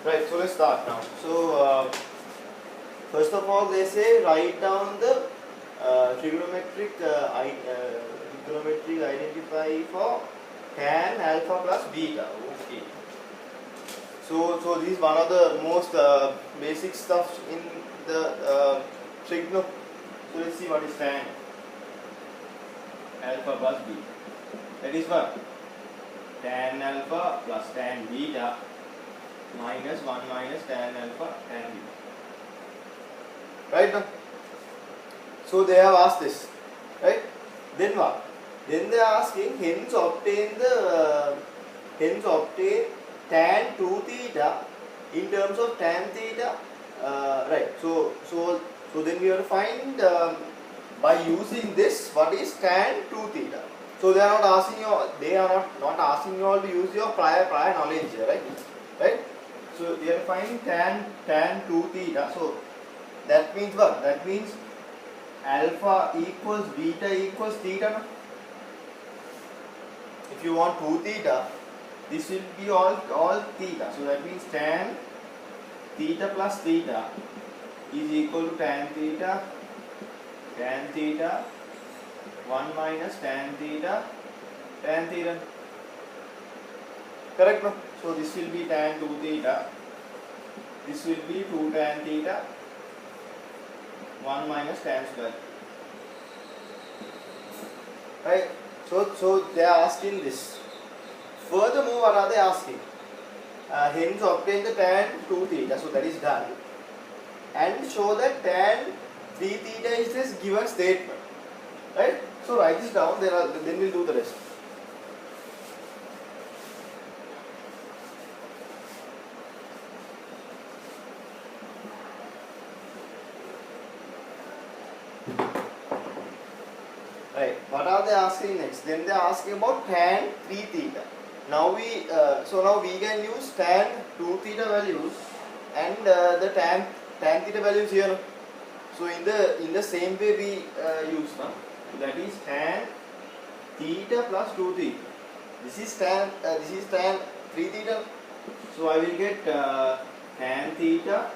Right, so let's start now. So, first of all, they say write down the trigonometric trigonometric identify for tan alpha plus beta. Okay. So this is one of the most basic stuff in the trigono. So let's see what is tan alpha plus beta. That is what? Tan alpha plus tan beta minus 1 minus tan alpha tan beta. Right now? So they have asked this. Right? Then what? Then they are asking hence obtain tan 2 theta in terms of tan theta. Right. So then we have to find by using this what is tan 2 theta. So they are not asking you. They are not asking you all to use your prior knowledge here, right? Right. So we are finding tan 2 theta. So that means what? That means alpha equals beta equals theta. No? If you want 2 theta, this will be all theta. So that means tan theta plus theta is equal to tan theta 1 minus tan theta. Correct, no? So this will be tan 2 theta. This will be 2 tan theta 1 minus tan square. Right? So they are asking this. Furthermore, what are they asking? Hence obtain the tan 2 theta. So that is done. And show that tan 3 theta is this given statement. Right? So write this down, then we'll do the rest. Right. What are they asking next? Then they are asking about tan 3 theta. Now we can use tan 2 theta values and the tan theta values here. So in the same way we use now. That is tan theta plus 2 theta. This is tan 3 theta. So I will get tan theta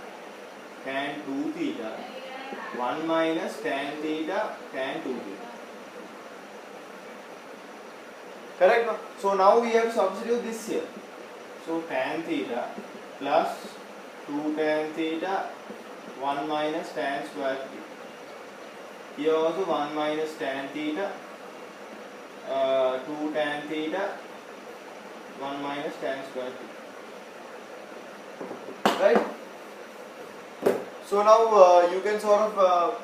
tan 2 theta 1 minus tan theta tan 2 theta. Correct, no? So now we have to substitute this here. So tan theta plus 2 tan theta 1 minus tan square theta. Here also 1 minus tan theta 2 tan theta 1 minus tan square theta. Right? So now you can sort of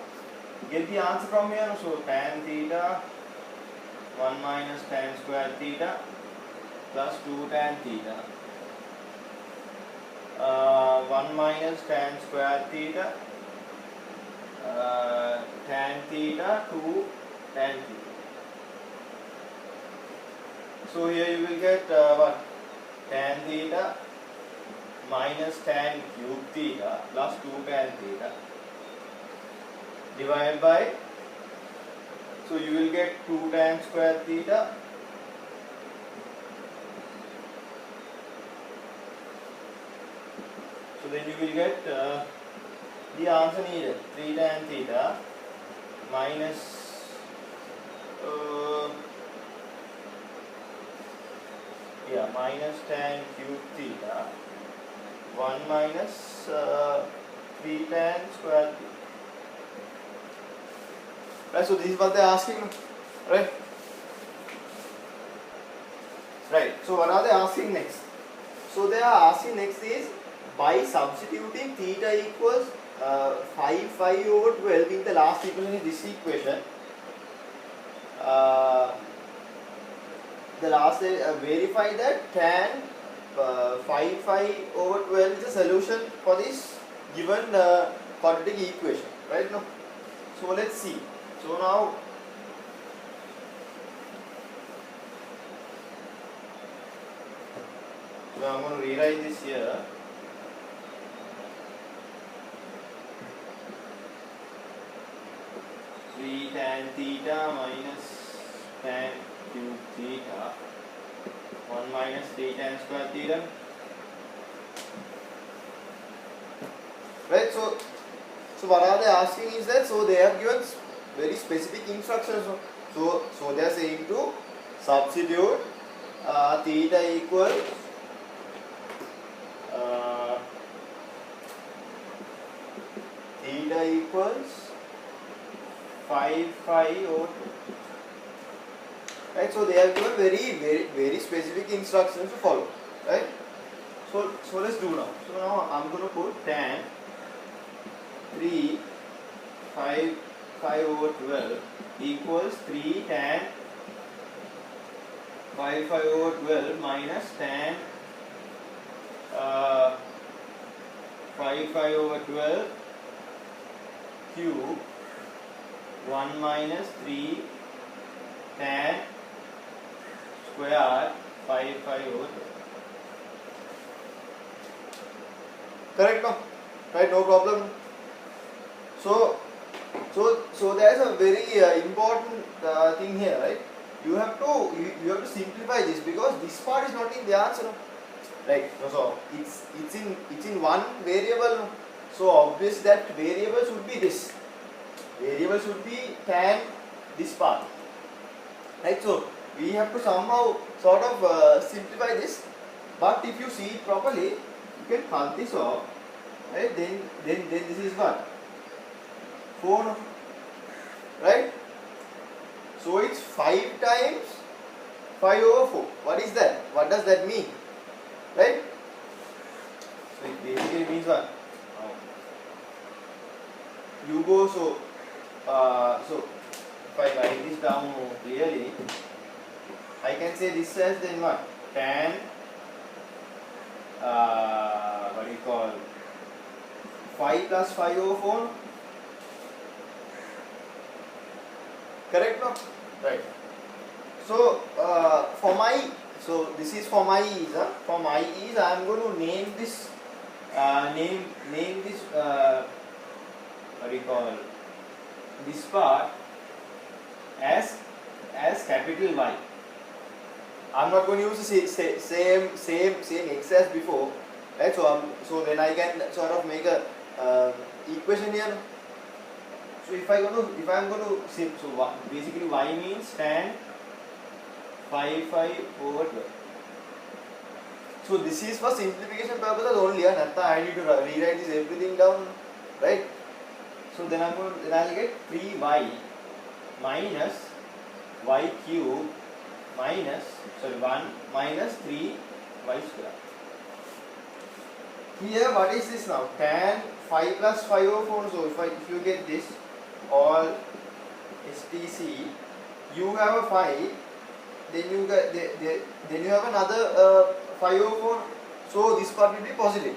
get the answer from here. So tan theta 1 minus tan square theta plus 2 tan theta 1 minus tan square theta tan theta 2 tan theta. So here you will get what? Tan theta minus tan cube theta plus 2 tan theta divided by, so you will get 2 tan square theta so then you will get the answer needed 3 tan theta minus minus tan cube theta 1 minus 3 tan square theta. Right, so this is what they are asking, right? Right, so what are they asking next? So they are asking next is by substituting theta equals 5 over 12 in the last equation in this equation, the last verify that tan 5 over 12 is a solution for this given quadratic equation, right? No? So let's see. So now I'm going to rewrite this here. Tan theta minus tan cube theta 1 minus 3 tan square theta right? So what are they asking is that, so they have given very specific instructions. So they are saying to substitute theta equals uh, theta equals 5 phi over 2. Right? So they have given very specific instructions to follow. Right? So let's do now. So now I'm going to put tan 3 5 over 12 equals 3 tan 5 over 12 minus tan 5 over 12 cube 1 minus 3 tan square 5 over 12. Correct, no? Right, no problem. So there's a very important thing here, right? You have to simplify this, because this part is not in the answer, no? Right? So it's in one variable, no? So obviously that variable should be this. Variable should be tan this part, right? So we have to somehow sort of simplify this. But if you see it properly, you can cut this off, right? Then this is what? 4, no? Right? So it's 5 times 5 over 4. What is that? What does that mean? Right? So it basically means what? You go, so if I write this down more clearly, I can say this as then what? Tan what do you call 5 plus 5 over 4. Correct, no? Right. So this is for my ease. For my ease, I am going to name this what do you call this part as capital Y. I'm not going to use the same x as before, right? So then I can sort of make a equation here. So if I'm going to say, so basically Y means tan 5 over 12. So this is for simplification purposes only. I need to rewrite this everything down, right? So then I'll get 3y minus y cube minus 1 minus 3y square. Here what is this now? Tan 5 plus 5 over 4. So if you get this all STC, you have a 5, then you have another 5 over 4. So this part will be positive.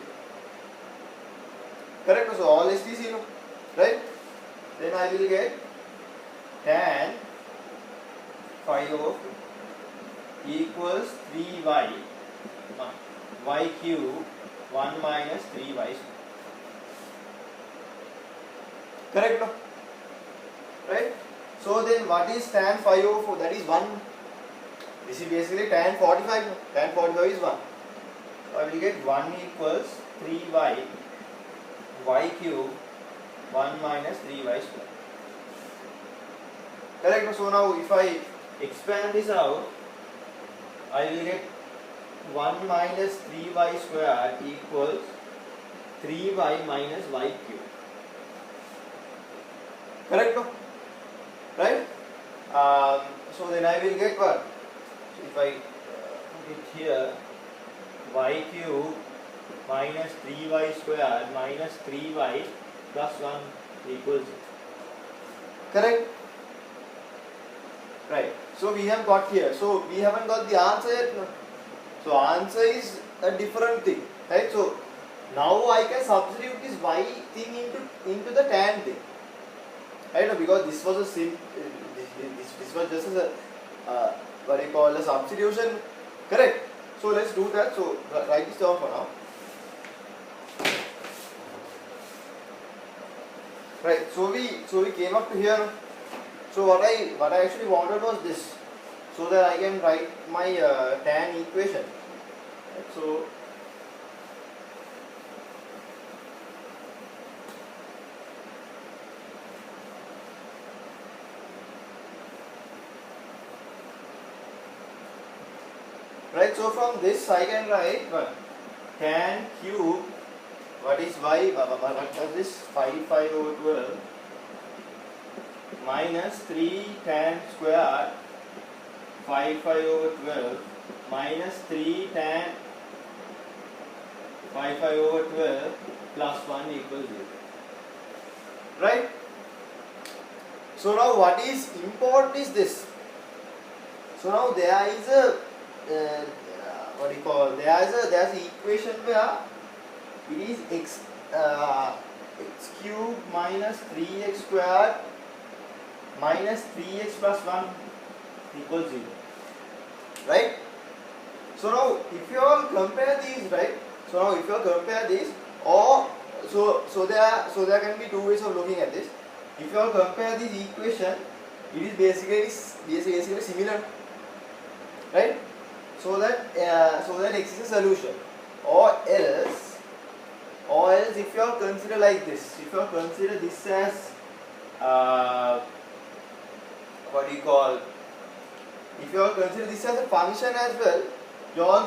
Correct? So all STC, no? Right? Then I will get tan 5 over 4 equals 3y y cube 1 minus 3y square. Correct, no? Right? So then what is tan 5 over 4? That is 1. This is basically tan 45. No? Tan 45 is 1. So I will get 1 equals 3y y cube 1 minus 3y square. Correct, no? So now if I expand this out, I will get 1 minus 3y square equals 3y minus y cube. Correct, no? Right? So then I will get what? So if I put it here, y cube minus 3y square minus 3y plus 1 equals 0. Correct? Right. So we have got here. So we haven't got the answer yet. No? So answer is a different thing. Right? So now I can substitute this y thing into the tan thing. Right? No? Because this was a this was just a what I call a substitution. Correct? So let's do that. So write this down for now. Right. So we came up to here. So what I actually wanted was this, so that I can write my tan equation. Right. So Right, so from this I can write what? Tan cube, what is y, what is this? 5 over 12 minus 3 tan square 5 over 12 minus 3 tan 5 over 12 plus 1 equals 0. Right? So now what is important is this. So now there is a what do you call? There's an equation where it is x cube minus 3x squared minus 3x plus 1 equals 0. Right? So now if you all compare these, right? So now if you all compare these, or so there can be two ways of looking at this. If you all compare this equation, it is basically similar, right? So that x is a solution, or else if you all consider like this, if you all consider this as what do you call? If you all consider this as a function as well, you all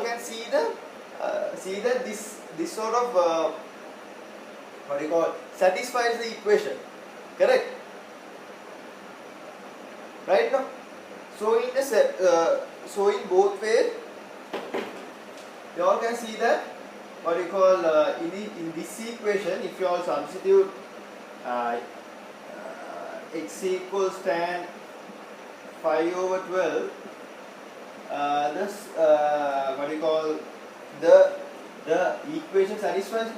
can see that this sort of what do you call, satisfies the equation, correct? Right now, so in in both ways, you all can see that what you call in this equation, if you all substitute x equals tan 5 over 12, this what do you call, the equation satisfies.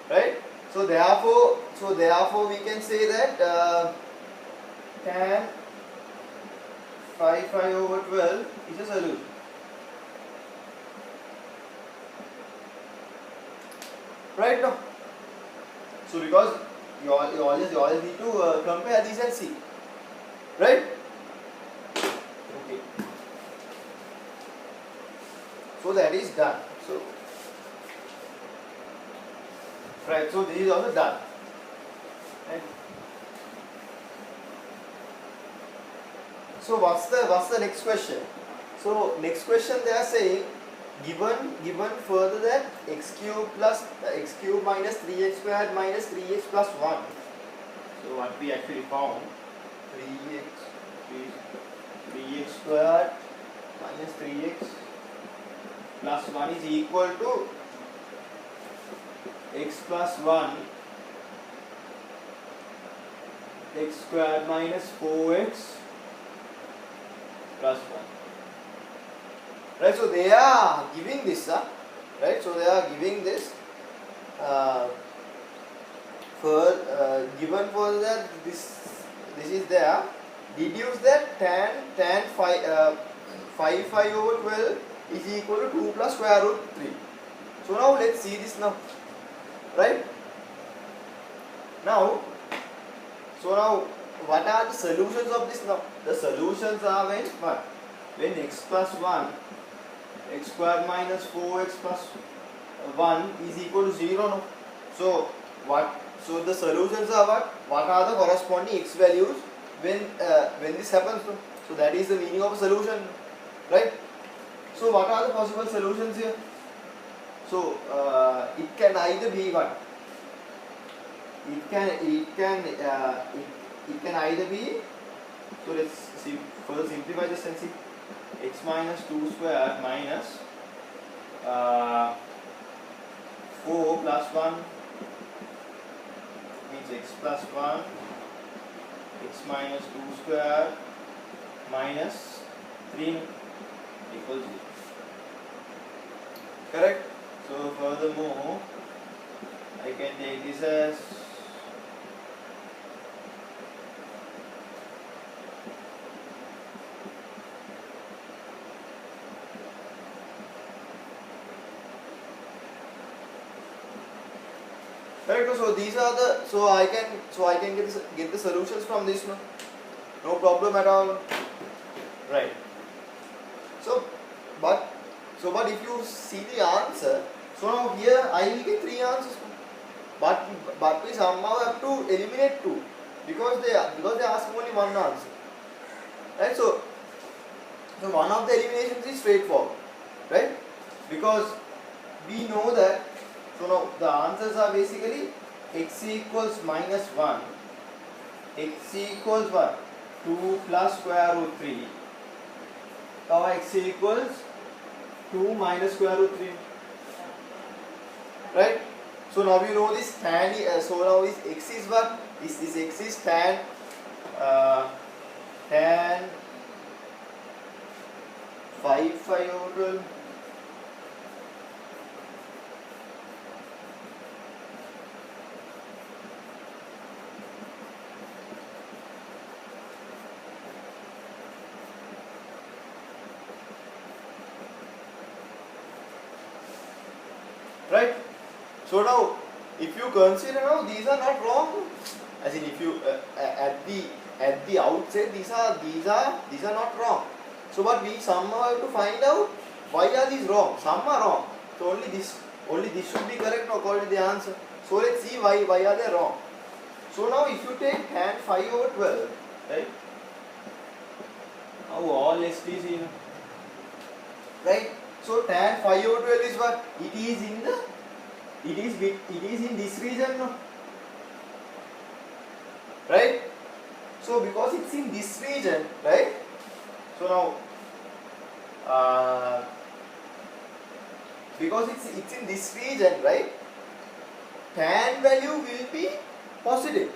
Right? So therefore we can say that tan 5 over 12 is a solution. Right now. So because you always need to compare these and see. Right? Okay. So that is done. So right, so this is also done. Right. So what's the next question? So next question they are saying, given further that x cube minus 3x squared minus 3x plus 1. So what we actually found, 3x squared minus 3x plus 1 is equal to x plus 1 x squared minus 4x plus 1. Right, so they are giving this, right? So they are giving this. Given for that this is there. Deduce that tan 5 over 12 is equal to 2 plus square root 3. So now let's see this now. Right? Now, what are the solutions of this now? The solutions are when what? When x plus 1, x squared minus 4x plus 1 is equal to 0 no? So what? So the solutions are what? What are the corresponding x values when this happens no? So that is the meaning of a solution, right? So what are the possible solutions here? So it can either be what? It can either be, so let's see, further simplify this and see, x minus 2 squared minus 4 plus 1 means x plus 1, x minus 2 squared minus 3 equals 0. Correct? So furthermore, I can take this as correct. So these are the, so I can get the solutions from this, no problem at all. Right. So but if you see the answer, so now here I will get 3 answers, but we somehow have to eliminate 2. because they ask only one answer, right? So one of the eliminations is straightforward, right? Because we know that, so now the answers are basically x equals minus 1, x equals what, 2 plus square root 3, or x equals 2 minus square root 3, right? So now we know this tan, so now this x is what, this x is tan, tan 5 over 12. Right? So now, if you consider now, these are not wrong. As in, if you at the outset, these are not wrong. So, but we somehow have to find out why are these wrong. Some are wrong. So only this should be correct according to the answer. So let's see why are they wrong. So now, if you take tan 5 over 12, right? Now all STs in, right? So tan 5 over 12 is what? It is in this region, no? Right? So because it's in this region, right? So now, because it's in this region, right? Tan value will be positive.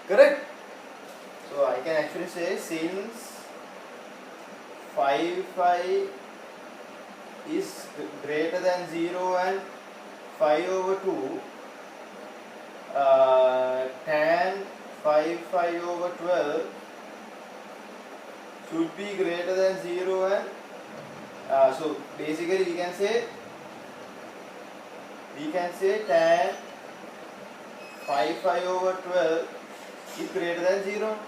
Correct? So I can actually say, since 5 is greater than 0 and 5 over 2, tan 5 over 12 should be greater than 0 and so basically we can say tan 5 over 12 is greater than 0.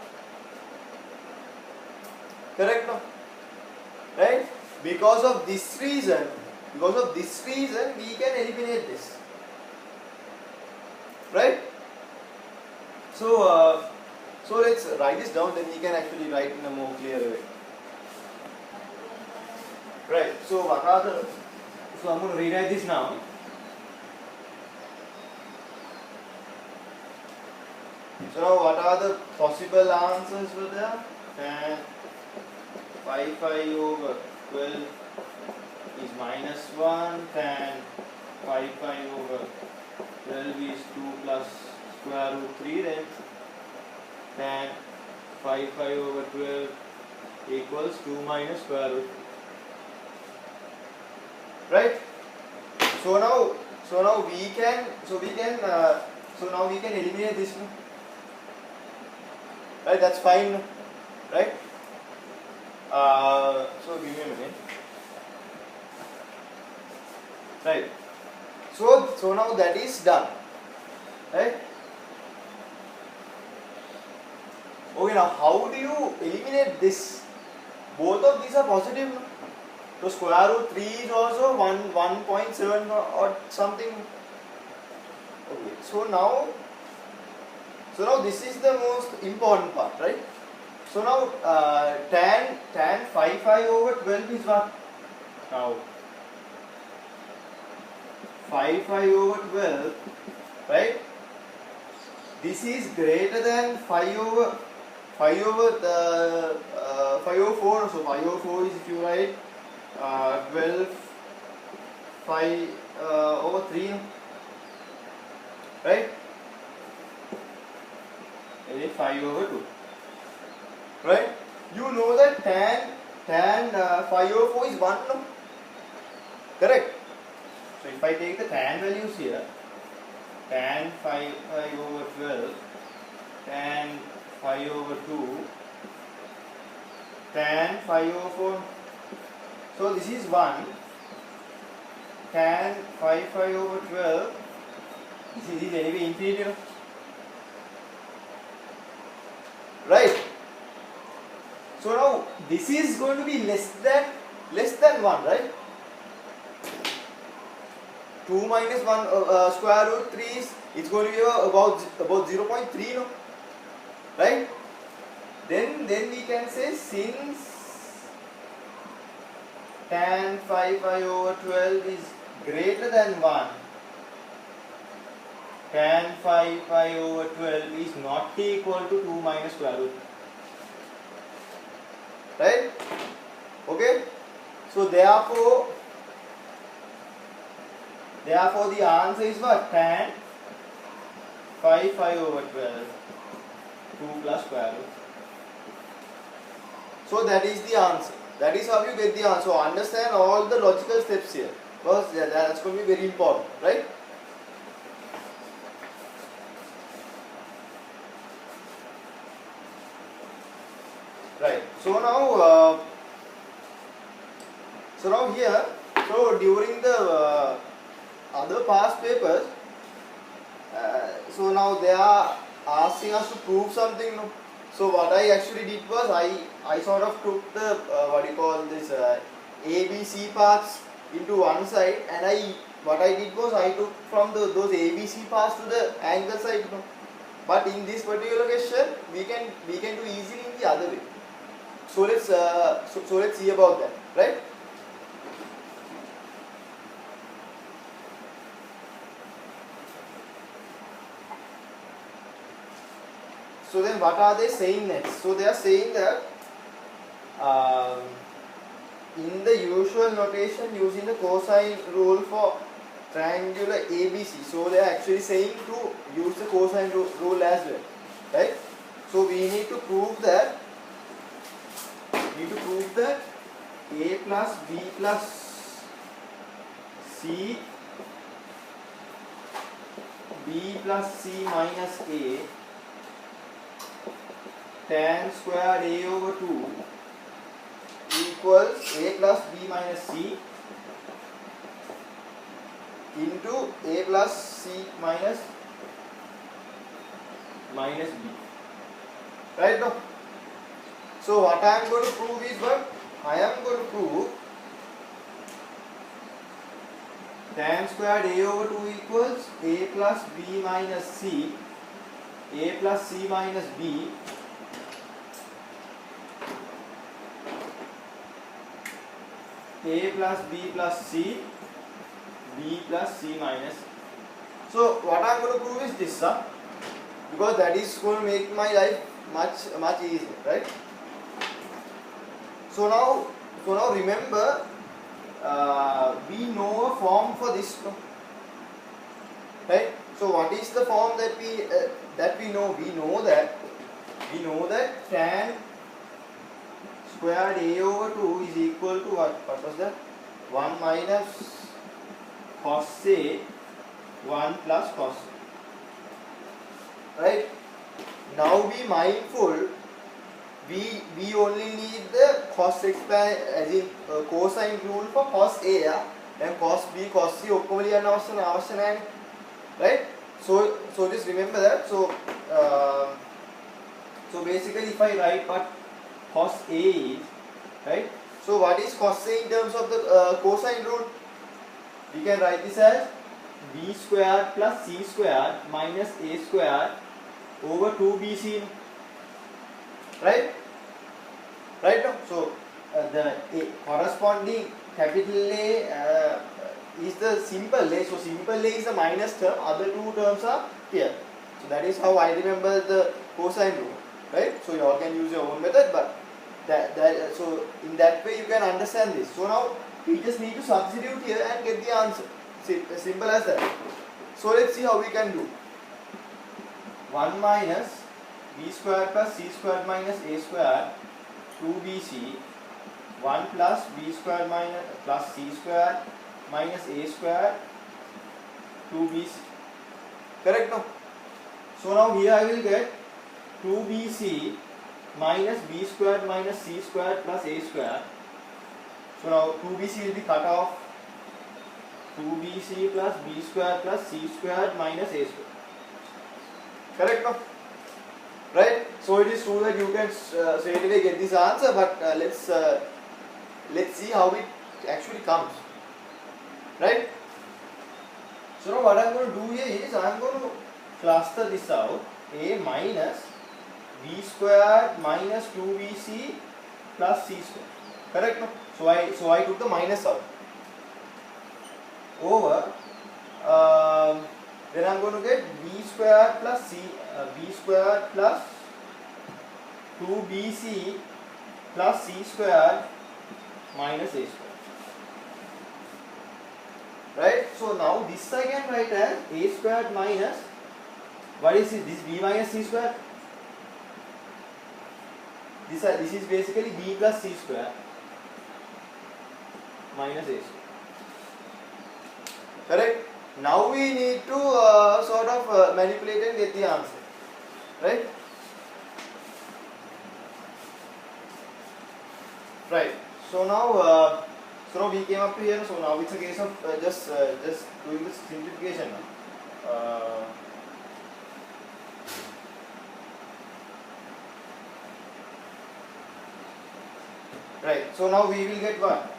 Correct, no? Right? Because of this reason, we can eliminate this. Right? So, so let's write this down, then we can actually write in a more clear way. Right? So, what are the? So I'm going to rewrite this now. So now, what are the possible answers for there? Tan 5 over 12 is minus 1, tan 5 over 12 is 2 plus square root 3, then tan 5 over 12 equals 2 minus square root 3. Right? So now we can eliminate this one. Right? That's fine. Right? So give me a minute. Right. So now that is done. Right? Okay, now how do you eliminate this? Both of these are positive, no? So square root 3 is also 1.7 or something. Okay. So now this is the most important part, right? So now tan 5 over 12 is what? Now 5 over 12, right? This is greater than 5 over 4. So 5 over 4 is, if you write 12 5 over 3, right? It is 5 over 2. Right? You know that tan 5 over 4 is 1, no? Correct? So if I take the tan values here, tan 5 over 12, tan 5 over 2, tan 5 over 4. So this is 1, tan 5 over 12, this is anyway infinity, no? Right? So now this is going to be less than 1, right? 2 minus 1 square root 3 is It's going to be about 0.3, no? Right? Then we can say since tan phi over 12 is greater than 1, tan phi over 12 is not equal to 2 minus square root. Right? Okay? So therefore the answer is what? Tan phi over 12, 2 plus square root. So that is the answer. That is how you get the answer. So understand all the logical steps here, because that's going to be very important, right? Right. So now here, so during the other past papers, so now they are asking us to prove something, no? So what I actually did was I sort of took the what you call this ABC parts into one side, and what I did was I took from those ABC parts to the angle side, no? But in this particular question, we can do easily in the other way. So let's see about that, right? So then what are they saying next? So they are saying that in the usual notation using the cosine rule for triangular ABC, so they are actually saying to use the cosine rule as well, right? So we need to prove that A plus B plus C, B plus C minus A tan squared A over 2 equals A plus B minus C into A plus C minus B. Right now? So what I am going to prove is what? I am going to prove tan squared A over 2 equals A plus B minus C, A plus C minus B A plus B plus C, B plus C minus. So what I am going to prove is this, because that is going to make my life much easier, right? So now remember, we know a form for this, right? So what is the form that we know? We know that tan squared A over 2 is equal to what? What was that? 1 minus cos A 1 plus cos A. Right? Now be mindful, we only need the cos as in cosine rule for cos A, yeah? And cos B, cos C ඔක්කොම ලියන්න අවශ්‍ය නැහැ, right? So just remember that. So basically if I write what cos A is, right? So what is cos A in terms of the cosine rule? We can write this as B squared plus C squared minus A squared over 2BC, right? Right now, so the corresponding capital A is the simple A. So simple A is the minus term. Other two terms are here. So that is how I remember the cosine rule, right? So you all can use your own method, but so in that way you can understand this. So now we just need to substitute here and get the answer. Simple as that. So let's see how we can do. 1 minus B squared plus C squared minus A squared 2BC 1 plus B squared minus plus C squared minus A squared 2BC. Correct now? So now here I will get 2BC minus B squared minus C squared plus A squared. So now 2BC will be cut off. 2BC plus B squared plus C squared minus A squared. Correct now? Right? So it is true that you can straight away get this answer, but let's see how it actually comes. Right? So now what I'm going to do here is I'm going to cluster this out. A minus b squared minus 2bc plus c squared. Correct? No? So I took the minus out. Over. Then I'm going to get b squared plus b squared plus 2bc plus c squared minus a squared. Right? So now this I can write as a squared minus, what is it? This b minus c squared. This is basically b plus c squared minus a squared. Correct? Now we need to sort of manipulate and get the answer. Right? Right. So now we came up to here. So now it's a case of just doing this simplification now. Right. So now we will get what?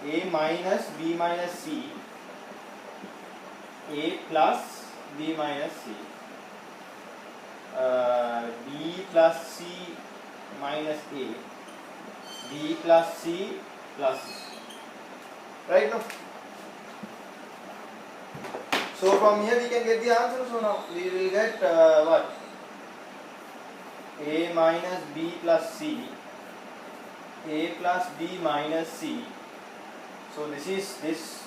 A minus b minus c, a plus b minus c, b plus c minus a, b plus c plus c. Right now. So from here we can get the answer. So now we will get what? A minus b plus c, a plus b minus c. So this is this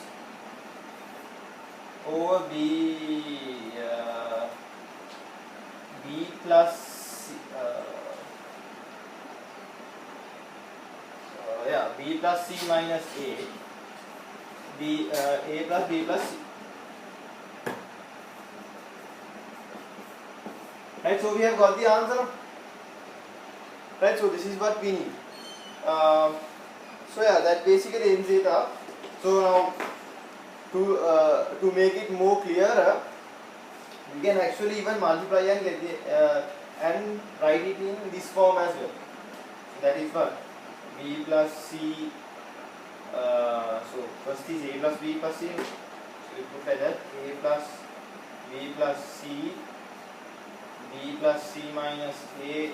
over b b plus c, b plus c minus a, b a plus b plus c. Right, so we have got the answer. Right, so this is what we need. So yeah, that basically ends it up. So now to make it more clearer, we can actually even multiply and get the and write it in this form as well. That is what b plus c. So first is a plus b plus c. So we put like that: a plus b plus c, b plus c minus a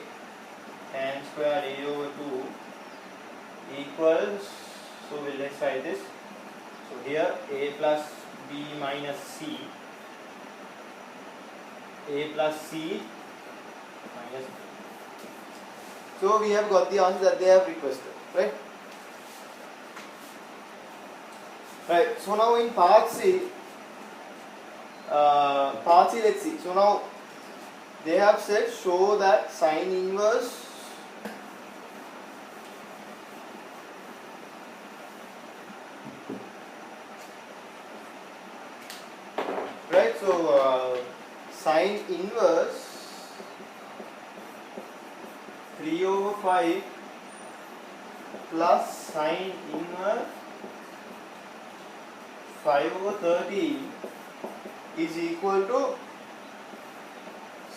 tan square a over 2 equals. So we'll let's write this. So here a plus b minus c, a plus c minus b. So we have got the answer that they have requested, right? Right. So now in part C, let's see. So now they have said show that sine inverse right. So sine inverse 3 over 5 plus sine inverse 5 over 13 is equal to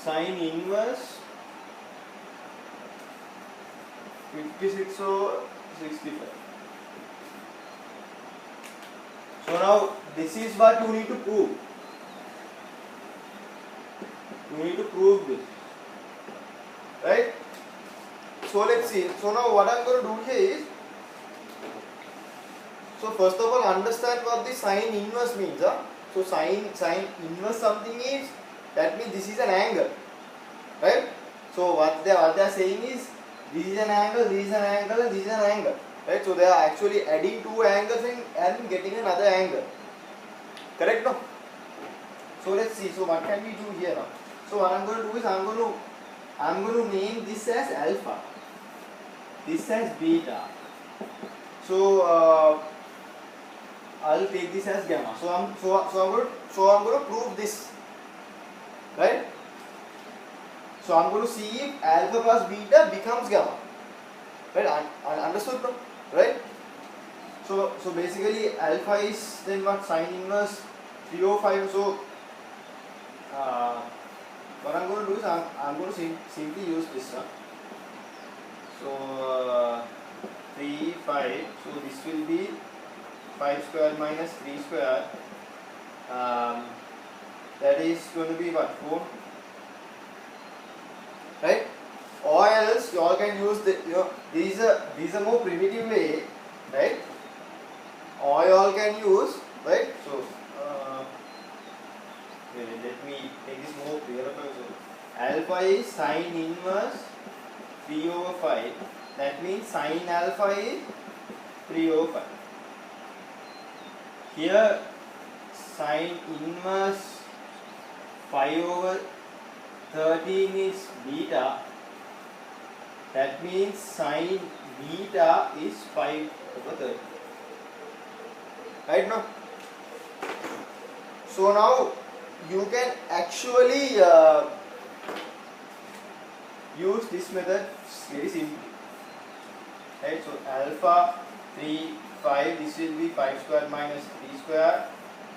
sine inverse 56 over 65. So now this is what you need to prove. You need to prove this, right? So let's see. So now what I'm going to do here is, so first of all understand what the sine inverse means. So sine inverse something is, that means this is an angle, right? So what they are saying is this is an angle, this is an angle, and this is an angle, right? So they are actually adding two angles and getting another angle. Correct, no? So let's see. So what can we do here now? So what I'm going to do is I'm going to name this as alpha, this as beta. So I'll take this as gamma. So I'm going to prove this, right? So I'm going to see if alpha plus beta becomes gamma, right? Understood, no? Right? So basically alpha is then what? Sine inverse 305. So what I'm going to do is I'm going to simply use this. So 3, 5. So this will be 5 square minus 3 square that is going to be what, 4, right? Or else you all can use the, these are more primitive way, right? Or you all can use, right? So let me make this more clear for you. Alpha is sine inverse 3 over 5. That means sine alpha is 3 over 5. Here sine inverse 5 over 13 is beta. That means sine beta is 5 over 13. Right now? So now you can actually use this method very simply. Right? So alpha 3, 5, this will be 5 square minus 3 square.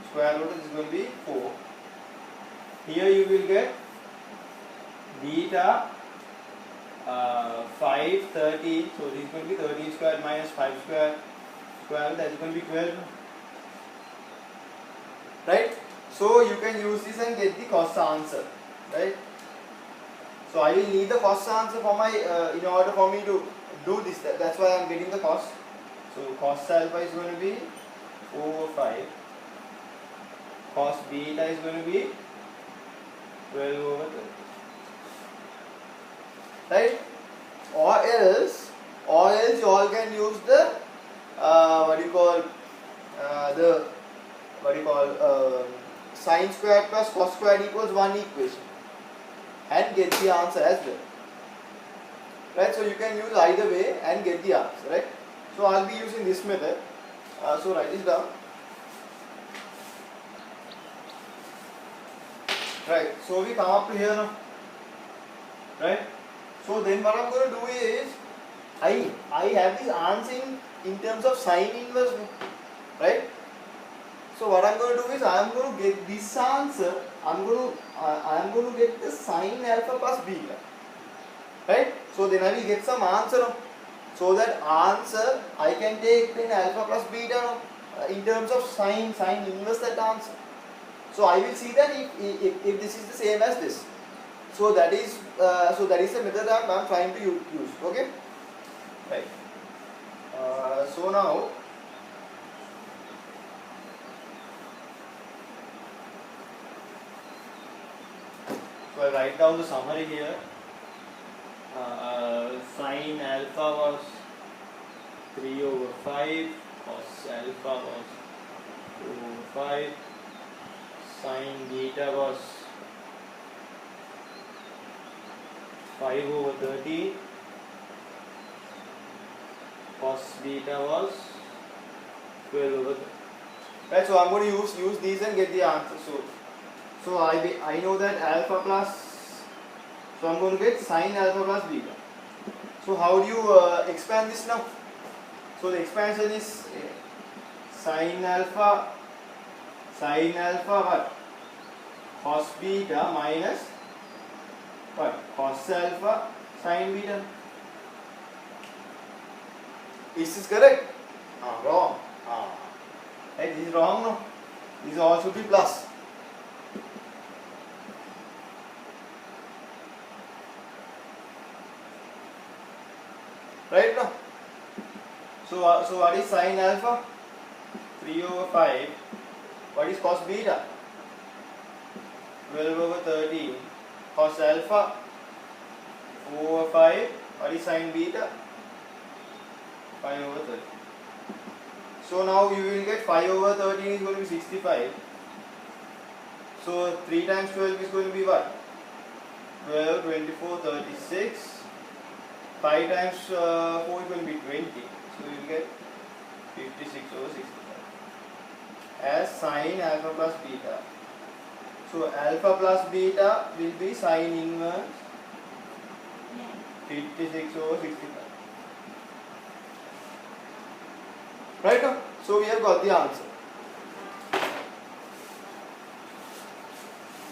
Square root is going to be 4. Here you will get beta 5, 13. So this is going to be 13 square minus 5 square. That is going to be 12. Right? So you can use this and get the cost answer. Right? So I will need the cost answer for my in order for me to do this. That's why I am getting the cost. So cos alpha is going to be 4 over 5. Cos beta is going to be 12 over 30. Right? Or else you all can use the sine squared plus cos squared equals 1 equation and get the answer as well. Right? So you can use either way and get the answer. Right? So I'll be using this method. So write this down. Right? So we come up to here now. Right? So then what I'm going to do is I have this answer in terms of sine inverse, right? So what I'm going to do is I am going to get this answer. I am going to get the sine alpha plus beta, right? So then I will get some answer. So that answer I can take then alpha plus beta in terms of sine inverse that answer. So I will see that if this is the same as this. So that is the method that I am trying to use. Okay, right. So now I write down the summary here. Sine alpha was 3 over 5, cos alpha was 2 over 5, sine beta was 5 over 30, cos beta was 12 over 30. Right, so I'm going to use these and get the answer. So I know that alpha plus, so I'm going to get sine alpha plus beta. So how do you expand this now? So the expansion is sine alpha what? Cos beta minus what? Cos alpha sine beta. Is this correct? Wrong. Hey, this is wrong, no? This all should be plus. Right now? So what is sine alpha? 3 over 5. What is cos beta? 12 over 13. Cos alpha 4 over 5. What is sine beta? 5 over 13. So now you will get 5 over 13 is going to be 65. So 3 times 12 is going to be what? 12, 24, 36. 5 times 4 is going to be 20. So you will get 56 over 65 as sine alpha plus beta. So alpha plus beta will be sine inverse 56 over 65. Right now? So we have got the answer.